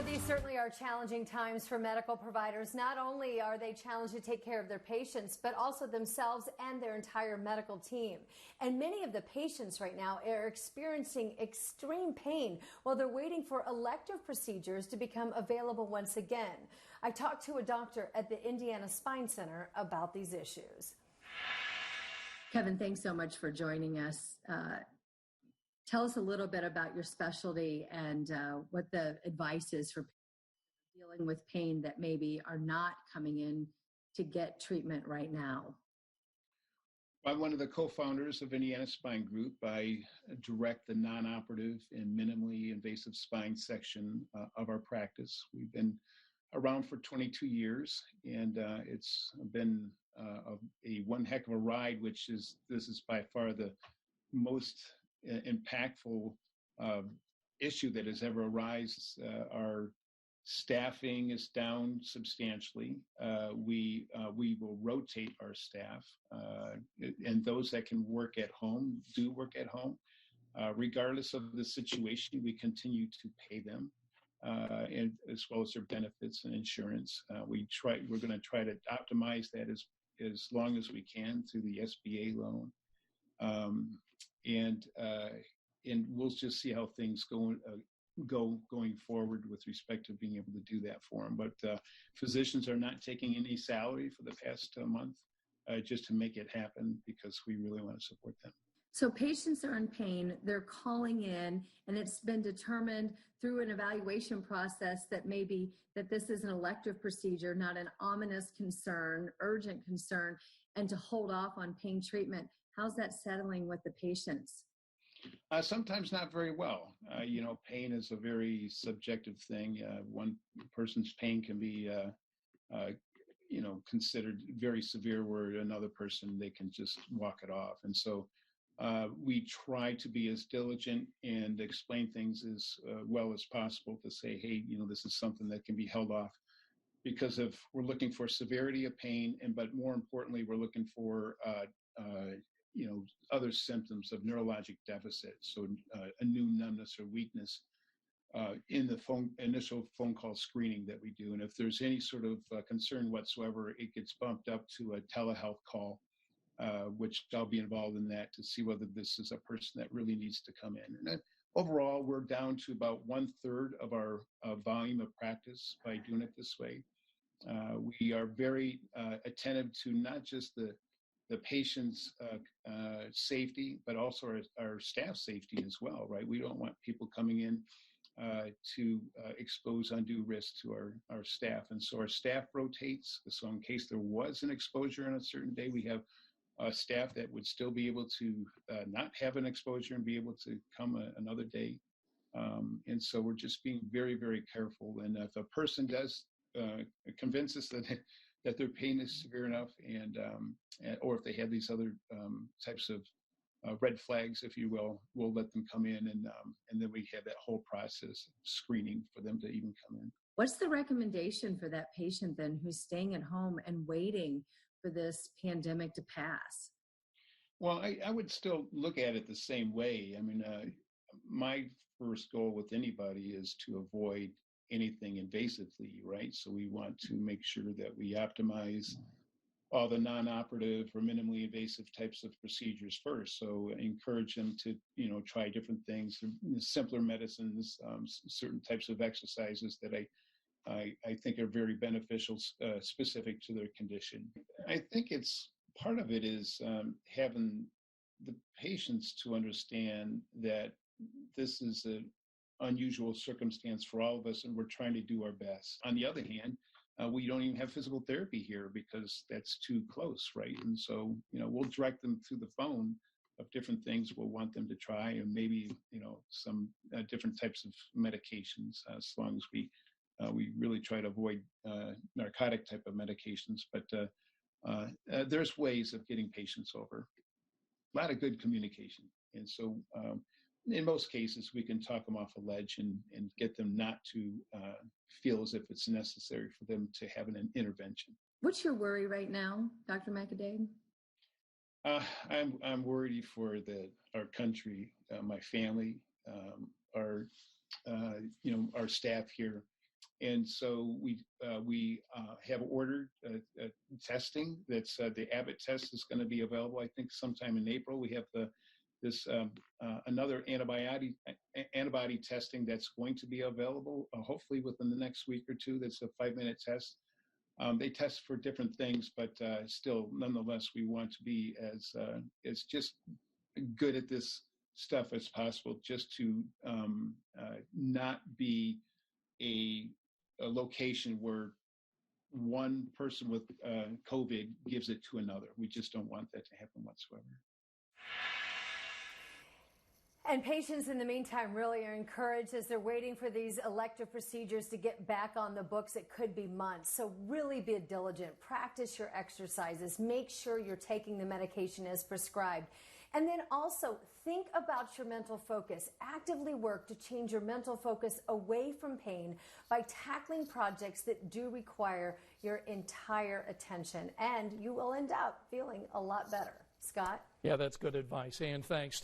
These certainly are challenging times for medical providers. Not only are they challenged to take care of their patients, but also themselves and their entire medical team. And many of the patients right now are experiencing extreme pain while they're waiting for elective procedures to become available once again. I talked to a doctor at the Indiana Spine Center about these issues. Kevin, thanks so much for joining us. Tell us a little bit about your specialty and what the advice is for people dealing with pain that maybe are not coming in to get treatment right now. I'm one of the co-founders of Indiana Spine Group. I direct the non-operative and minimally invasive spine section of our practice. We've been around for 22 years, and it's been a one heck of a ride, this is by far the most impactful issue that has ever arisen. Our staffing is down substantially. We will rotate our staff, and those that can work at home do work at home. Regardless of the situation, we continue to pay them, and as well as their benefits and insurance. We're going to try to optimize that as long as we can through the SBA loan. And we'll just see how things go going forward with respect to being able to do that for them. But physicians are not taking any salary for the past month just to make it happen because we really want to support them. So patients are in pain, they're calling in, and it's been determined through an evaluation process that this is an elective procedure, not an ominous concern, urgent concern, and to hold off on pain treatment. How's that settling with the patients? Sometimes not very well. Pain is a very subjective thing. One person's pain can be, considered very severe, where another person, they can just walk it off. And so we try to be as diligent and explain things as well as possible to say, hey, this is something that can be held off because we're looking for severity of pain, but more importantly, we're looking for other symptoms of neurologic deficit, so a new numbness or weakness in the initial phone call screening that we do. And if there's any sort of concern whatsoever, it gets bumped up to a telehealth call, which I'll be involved in that to see whether this is a person that really needs to come in. And then overall, we're down to about 1/3 of our volume of practice by doing it this way. We are very attentive to not just the patient's safety, but also our staff safety as well, right? We don't want people coming in to expose undue risk to our staff. And so our staff rotates. So in case there was an exposure on a certain day, we have staff that would still be able to not have an exposure and be able to come another day. And so we're just being very, very careful. And if a person does convince us that their pain is severe enough, or if they have these other types of red flags, if you will, we'll let them come in, and then we have that whole process of screening for them to even come in. What's the recommendation for that patient then who's staying at home and waiting for this pandemic to pass? Well, I would still look at it the same way. I mean, my first goal with anybody is to avoid anything invasively, right? So we want to make sure that we optimize all the non-operative or minimally invasive types of procedures first. So encourage them to, try different things, simpler medicines, certain types of exercises that I think are very beneficial, specific to their condition. I think part of it is having the patients to understand that this is an unusual circumstance for all of us, and we're trying to do our best. On the other hand, we don't even have physical therapy here because that's too close, right? And so, we'll direct them through the phone of different things we'll want them to try, and maybe, some different types of medications, as long as we really try to avoid narcotic type of medications. But there's ways of getting patients over. A lot of good communication. And so in most cases, we can talk them off a ledge and get them not to feel as if it's necessary for them to have an intervention. What's your worry right now, Dr. McAdade? I'm worried for our country, my family, our staff here. and so we have ordered testing. That's the Abbott test is going to be available, I think, sometime in April. We have another antibody testing that's going to be available, hopefully within the next week or two. That's a 5-minute test. They test for different things, but still, nonetheless, we want to be as just good at this stuff as possible, just to not be a location where one person with COVID gives it to another. We just don't want that to happen whatsoever. And patients in the meantime really are encouraged as they're waiting for these elective procedures to get back on the books. It could be months. So really be diligent. Practice your exercises. Make sure you're taking the medication as prescribed. And then also think about your mental focus. Actively work to change your mental focus away from pain by tackling projects that do require your entire attention. And you will end up feeling a lot better. Scott? Yeah, that's good advice. Ann, thanks.